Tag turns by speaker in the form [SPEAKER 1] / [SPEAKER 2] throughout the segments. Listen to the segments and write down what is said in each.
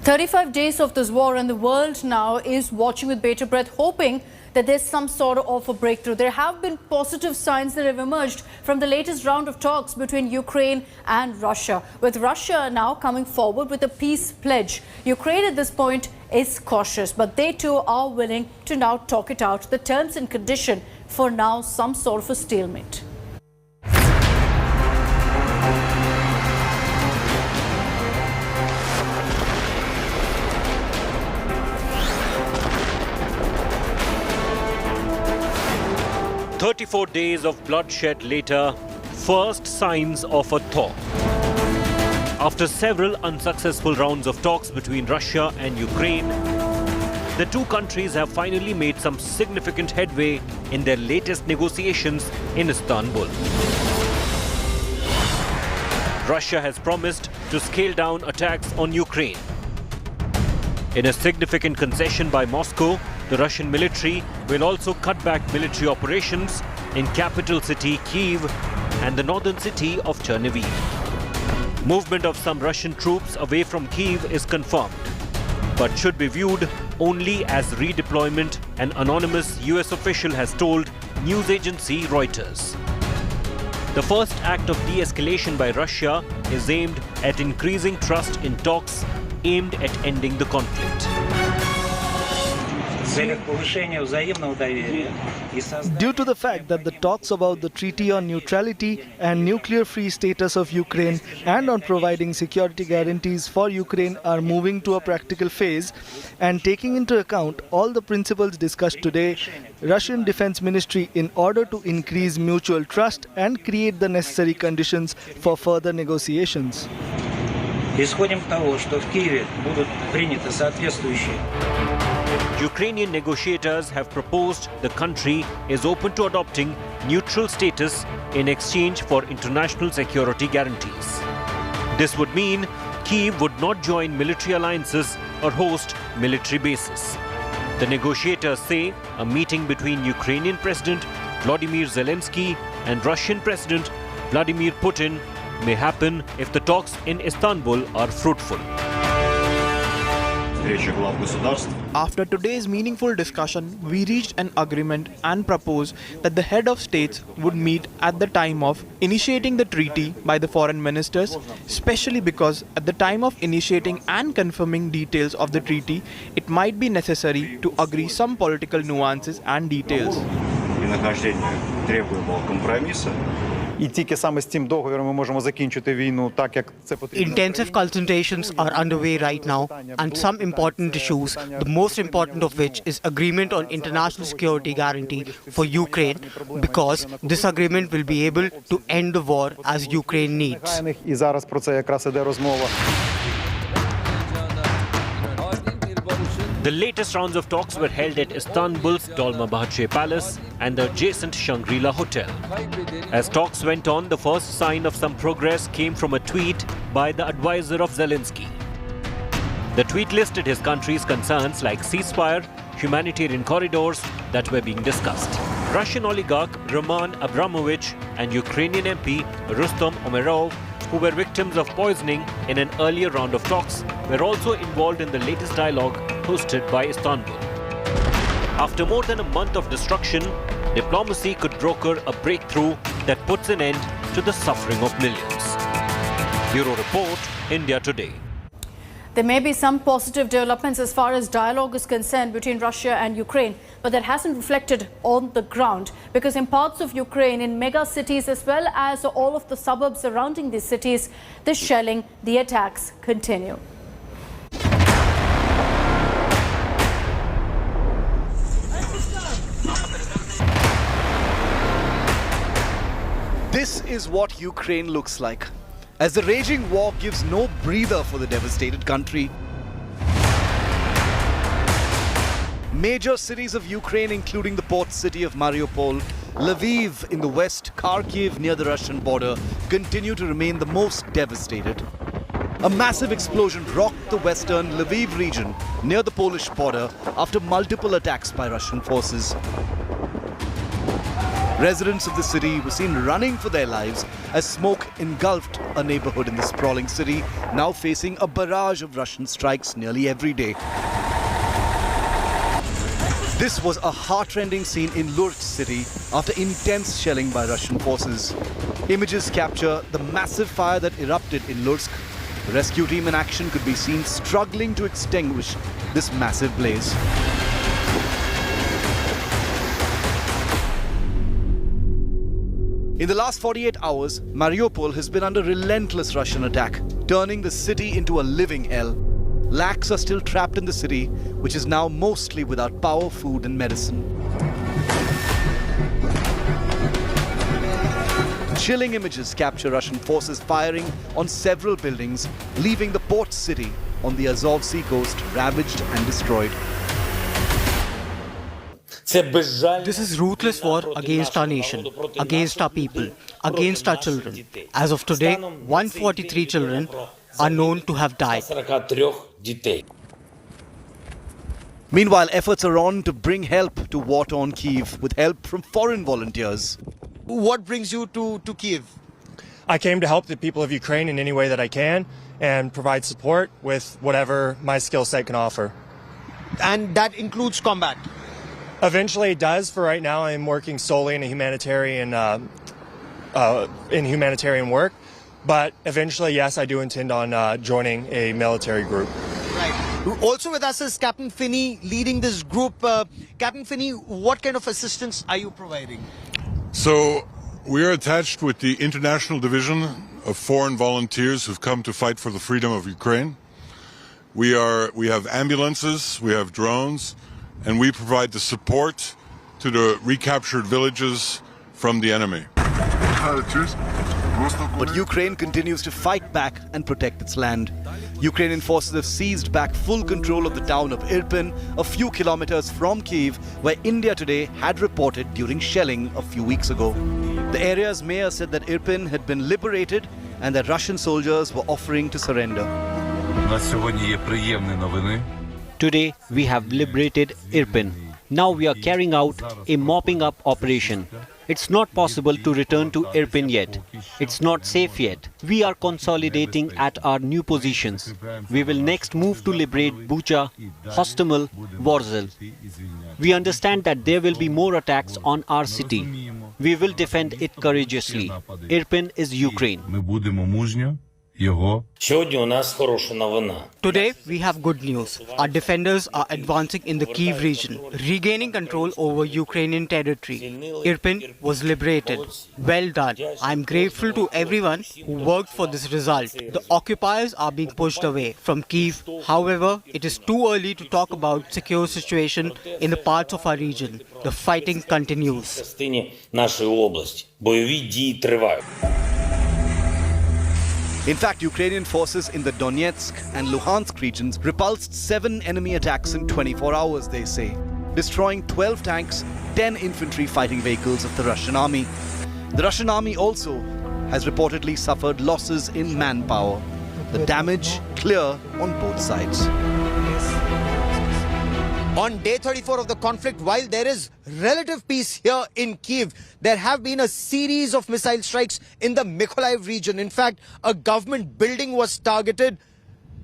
[SPEAKER 1] 35 days of this war, and the world now is watching with bated breath, hoping that there's some sort of a breakthrough. There have been positive signs that have emerged from the latest round of talks between Ukraine and Russia, with Russia now coming forward with a peace pledge. Ukraine at this point is cautious, but they too are willing to now talk it out, the terms and condition for now some sort of a stalemate.
[SPEAKER 2] "34 days of bloodshed later, first signs of a thaw. After several unsuccessful rounds of talks between Russia and Ukraine, the two countries have finally made some significant headway in their latest negotiations in Istanbul. Russia has promised to scale down attacks on Ukraine. In a significant concession by Moscow, the Russian military will also cut back military operations in capital city Kyiv and the northern city of Chernihiv. Movement of some Russian troops away from Kyiv is confirmed, but should be viewed only as redeployment, an anonymous US official has told news agency Reuters. The first act of de-escalation by Russia is aimed at increasing trust in talks aimed at ending the conflict.
[SPEAKER 3] Due to the fact that the talks about the Treaty on Neutrality and nuclear-free status of Ukraine and on providing security guarantees for Ukraine are moving to a practical phase, and taking into account all the principles discussed today, Russian Defense Ministry, in order to increase mutual trust and create the necessary conditions for further negotiations.
[SPEAKER 2] Ukrainian negotiators have proposed the country is open to adopting neutral status in exchange for international security guarantees. This would mean Kyiv would not join military alliances or host military bases. The negotiators say a meeting between Ukrainian President Volodymyr Zelensky and Russian President Vladimir Putin may happen if the talks in Istanbul are fruitful.
[SPEAKER 4] After today's meaningful discussion, we reached an agreement and proposed that the head of states would meet at the time of initiating the treaty by the foreign ministers, especially because at the time of initiating and confirming details of the treaty, it might be necessary to agree some political nuances and details.
[SPEAKER 5] Intensive consultations are underway right now, and some important issues, the most important of which is agreement on international security guarantee for Ukraine, because this agreement will be able to end the war as Ukraine needs.
[SPEAKER 2] The latest rounds of talks were held at Istanbul's Dolmabahce Palace and the adjacent Shangri-La Hotel. As talks went on, the first sign of some progress came from a tweet by the advisor of Zelensky. The tweet listed his country's concerns like ceasefire, humanitarian corridors that were being discussed. Russian oligarch Roman Abramovich and Ukrainian MP Rustam Umerov, who were victims of poisoning in an earlier round of talks, were also involved in the latest dialogue hosted by Istanbul. After more than a month of destruction, diplomacy could broker a breakthrough that puts an end to the suffering of millions. Bureau Report, India Today.
[SPEAKER 1] There may be some positive developments as far as dialogue is concerned between Russia and Ukraine, but that hasn't reflected on the ground, because in parts of Ukraine, in mega cities as well as all of the suburbs surrounding these cities, the shelling, the attacks continue.
[SPEAKER 6] This is what Ukraine looks like, as the raging war gives no breather for the devastated country. Major cities of Ukraine, including the port city of Mariupol, Lviv in the west, Kyiv near the Russian border, continue to remain the most devastated. A massive explosion rocked the western Lviv region near the Polish border after multiple attacks by Russian forces. Residents of the city were seen running for their lives as smoke engulfed a neighborhood in the sprawling city, now facing a barrage of Russian strikes nearly every day. This was a heart-rending scene in Lurch city after intense shelling by Russian forces. Images capture the massive fire that erupted in Lursk. The rescue team in action could be seen struggling to extinguish this massive blaze. In the last 48 hours, Mariupol has been under relentless Russian attack, turning the city into a living hell. Lakhs are still trapped in the city, which is now mostly without power, food and medicine. Chilling images capture Russian forces firing on several buildings, leaving the port city on the Azov Sea coast ravaged and destroyed.
[SPEAKER 5] This is ruthless war against our nation, against our people, against our children. As of today, 143 children are known to have died.
[SPEAKER 6] Meanwhile, efforts are on to bring help to war-torn Kyiv with help from foreign volunteers.
[SPEAKER 7] What brings you to Kyiv?
[SPEAKER 8] I came to help the people of Ukraine in any way that I can and provide support with whatever my skill set can offer.
[SPEAKER 7] And that includes combat?
[SPEAKER 8] Eventually it does. For right now, I'm working solely in a humanitarian work. But eventually, yes, I do intend on joining a military group.
[SPEAKER 7] Right. Also with us is Captain Finney leading this group. Captain Finney, what kind of assistance are you providing?
[SPEAKER 9] So we are attached with the International Division of Foreign Volunteers who've come to fight for the freedom of Ukraine. We have ambulances, we have drones, and we provide the support to the recaptured villages from the enemy.
[SPEAKER 6] But Ukraine continues to fight back and protect its land. Ukrainian forces have seized back full control of the town of Irpin, a few kilometers from Kyiv, where India Today had reported during shelling a few weeks ago. The area's mayor said that Irpin had been liberated and that Russian soldiers were offering to surrender.
[SPEAKER 2] Today, we have liberated Irpin. Now we are carrying out a mopping up operation. It's not possible to return to Irpin yet. It's not safe yet. We are consolidating at our new positions. We will next move to liberate Bucha, Hostomel, Vorzel. We understand that there will be more attacks on our city. We will defend it courageously. Irpin is Ukraine.
[SPEAKER 5] Today, we have good news. Our defenders are advancing in the Kyiv region, regaining control over Ukrainian territory. Irpin was liberated. Well done. I am grateful to everyone who worked for this result. The occupiers are being pushed away from Kyiv. However, it is too early to talk about secure situation in the parts of our region. The fighting continues.
[SPEAKER 6] In fact, Ukrainian forces in the Donetsk and Luhansk regions repulsed 7 enemy attacks in 24 hours, they say, destroying 12 tanks, 10 infantry fighting vehicles of the Russian army. The Russian army also has reportedly suffered losses in manpower. The damage clear on both sides.
[SPEAKER 7] On day 34 of the conflict, while there is relative peace here in Kyiv, there have been a series of missile strikes in the Mykolaiv region. In fact, a government building was targeted,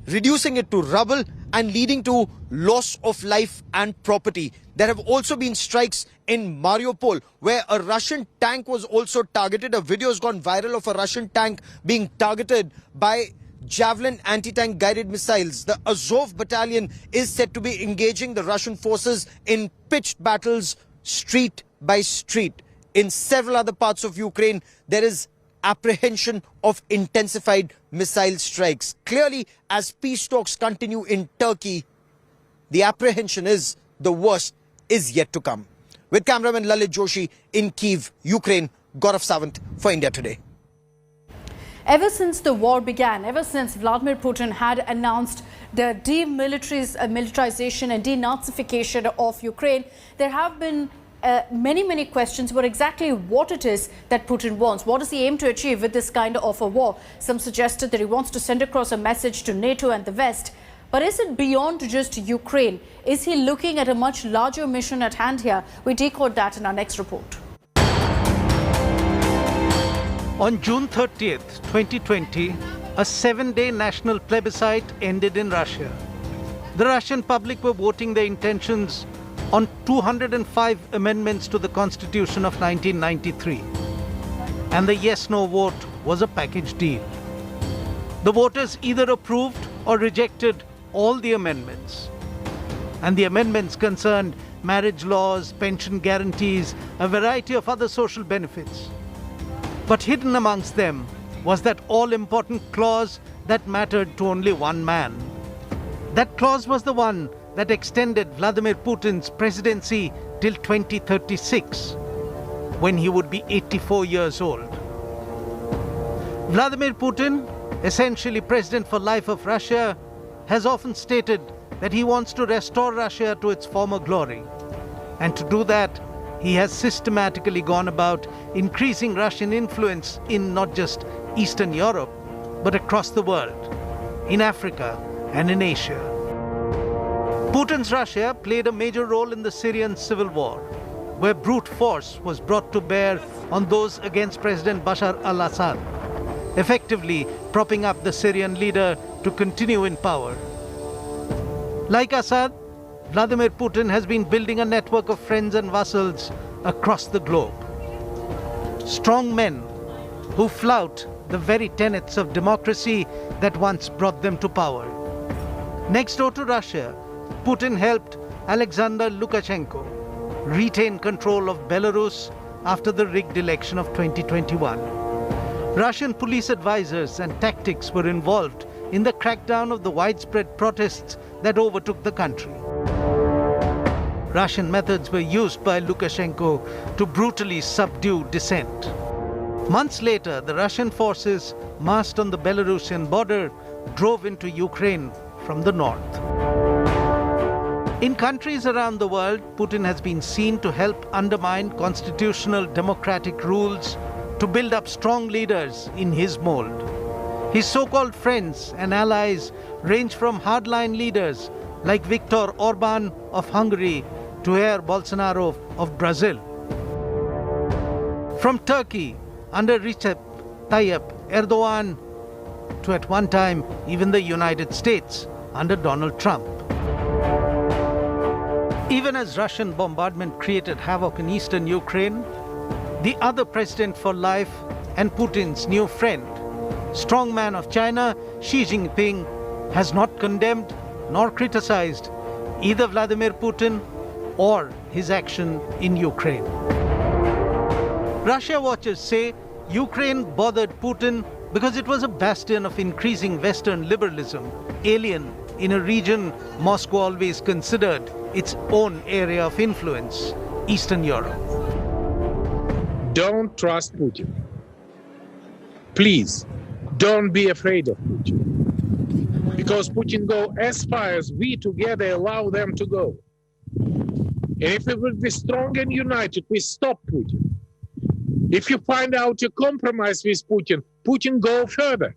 [SPEAKER 7] reducing it to rubble and leading to loss of life and property. There have also been strikes in Mariupol, where a Russian tank was also targeted. A video has gone viral of a Russian tank being targeted by Javelin anti-tank guided missiles. The Azov battalion is said to be engaging the Russian forces in pitched battles street by street. In several other parts of Ukraine, there is apprehension of intensified missile strikes. Clearly, as peace talks continue in Turkey, the apprehension is the worst is yet to come. With cameraman Lalit Joshi in Kyiv, Ukraine, Gaurav Sawant for India Today.
[SPEAKER 1] Ever since the war began, ever since Vladimir Putin had announced the demilitarization and denazification of Ukraine, there have been many questions about exactly what it is that Putin wants. What does he aim to achieve with this kind of a war? Some suggested that he wants to send across a message to NATO and the West. But is it beyond just Ukraine? Is he looking at a much larger mission at hand here? We decode that in our next report.
[SPEAKER 10] On June 30th, 2020, a 7-day national plebiscite ended in Russia. The Russian public were voting their intentions on 205 amendments to the Constitution of 1993. And the yes-no vote was a package deal. The voters either approved or rejected all the amendments. And the amendments concerned marriage laws, pension guarantees, a variety of other social benefits. But hidden amongst them was that all-important clause that mattered to only one man. That clause was the one that extended Vladimir Putin's presidency till 2036, when he would be 84 years old. Vladimir Putin, essentially president for life of Russia, has often stated that he wants to restore Russia to its former glory. And to do that, he has systematically gone about increasing Russian influence in not just Eastern Europe, but across the world, in Africa and in Asia. Putin's Russia played a major role in the Syrian civil war, where brute force was brought to bear on those against President Bashar al-Assad, effectively propping up the Syrian leader to continue in power. Like Assad, Vladimir Putin has been building a network of friends and vassals across the globe. Strong men who flout the very tenets of democracy that once brought them to power. Next door to Russia, Putin helped Alexander Lukashenko retain control of Belarus after the rigged election of 2021. Russian police advisors and tactics were involved in the crackdown of the widespread protests that overtook the country. Russian methods were used by Lukashenko to brutally subdue dissent. Months later, the Russian forces massed on the Belarusian border drove into Ukraine from the north. In countries around the world, Putin has been seen to help undermine constitutional democratic rules to build up strong leaders in his mold. His so-called friends and allies range from hardline leaders like Viktor Orban of Hungary to Jair Bolsonaro of Brazil. From Turkey under Recep Tayyip Erdogan to at one time even the United States under Donald Trump. Even as Russian bombardment created havoc in eastern Ukraine, the other president for life and Putin's new friend, strongman of China, Xi Jinping, has not condemned nor criticized either Vladimir Putin or his action in Ukraine. Russia watchers say Ukraine bothered Putin because it was a bastion of increasing Western liberalism, alien in a region Moscow always considered its own area of influence, Eastern Europe.
[SPEAKER 11] Don't trust Putin. Please, don't be afraid of Putin. Because Putin go as far as we together allow them to go. And if we will be strong and united, we stop Putin. If you find out a compromise with Putin, Putin go further.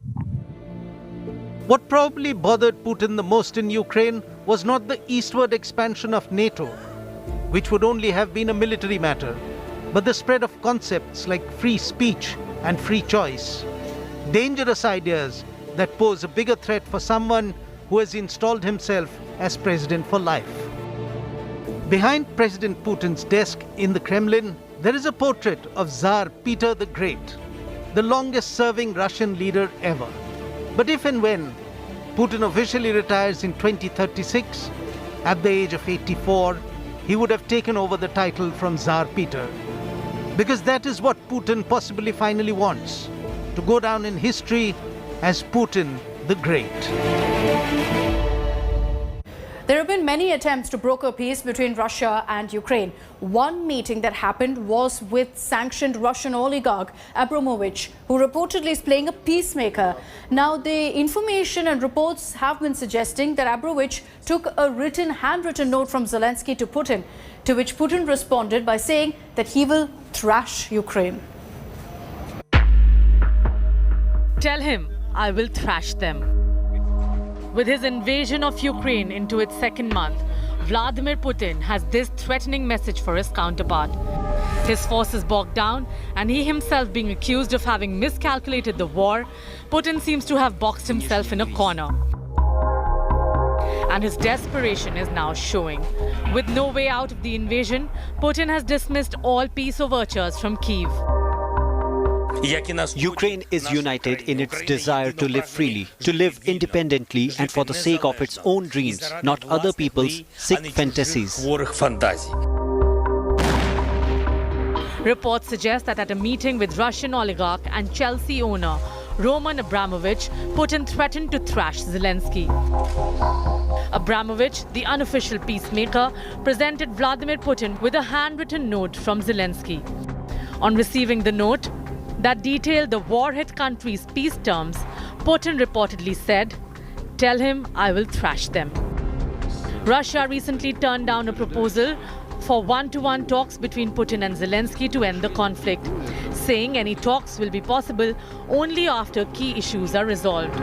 [SPEAKER 10] What probably bothered Putin the most in Ukraine was not the eastward expansion of NATO, which would only have been a military matter, but the spread of concepts like free speech and free choice, dangerous ideas that pose a bigger threat for someone who has installed himself as president for life. Behind President Putin's desk in the Kremlin, there is a portrait of Tsar Peter the Great, the longest-serving Russian leader ever. But if and when Putin officially retires in 2036, at the age of 84, he would have taken over the title from Tsar Peter. Because that is what Putin possibly finally wants, to go down in history as Putin the Great.
[SPEAKER 1] There have been many attempts to broker peace between Russia and Ukraine. One meeting that happened was with sanctioned Russian oligarch Abramovich, who reportedly is playing a peacemaker. Now, the information and reports have been suggesting that Abramovich took a handwritten note from Zelensky to Putin, to which Putin responded by saying that he will thrash Ukraine.
[SPEAKER 12] Tell him I will thrash them. With his invasion of Ukraine into its second month, Vladimir Putin has this threatening message for his counterpart. His forces bogged down and he himself being accused of having miscalculated the war, Putin seems to have boxed himself in a corner. And his desperation is now showing. With no way out of the invasion, Putin has dismissed all peace overtures from Kyiv.
[SPEAKER 2] Ukraine is united in its desire to live freely, to live independently and for the sake of its own dreams, not other people's sick fantasies.
[SPEAKER 12] Reports suggest that at a meeting with Russian oligarch and Chelsea owner Roman Abramovich, Putin threatened to thrash Zelensky. Abramovich, the unofficial peacemaker, presented Vladimir Putin with a handwritten note from Zelensky. On receiving the note that detailed the war-hit country's peace terms, Putin reportedly said, "Tell him I will thrash them." Russia recently turned down a proposal for one-to-one talks between Putin and Zelensky to end the conflict, saying any talks will be possible only after key issues are resolved.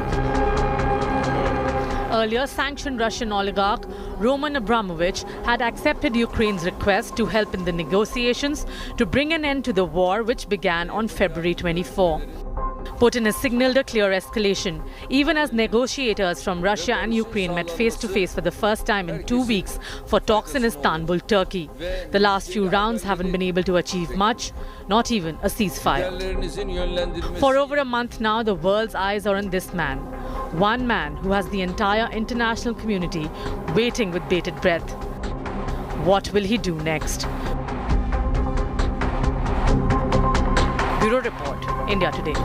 [SPEAKER 12] Earlier, sanctioned Russian oligarch Roman Abramovich had accepted Ukraine's request to help in the negotiations to bring an end to the war, which began on February 24. Putin has signaled a clear escalation, even as negotiators from Russia and Ukraine met face-to-face for the first time in 2 weeks for talks in Istanbul, Turkey. The last few rounds haven't been able to achieve much, not even a ceasefire. For over a month now, the world's eyes are on this man. One man who has the entire international community waiting with bated breath. What will he do next? Bureau Report, India Today.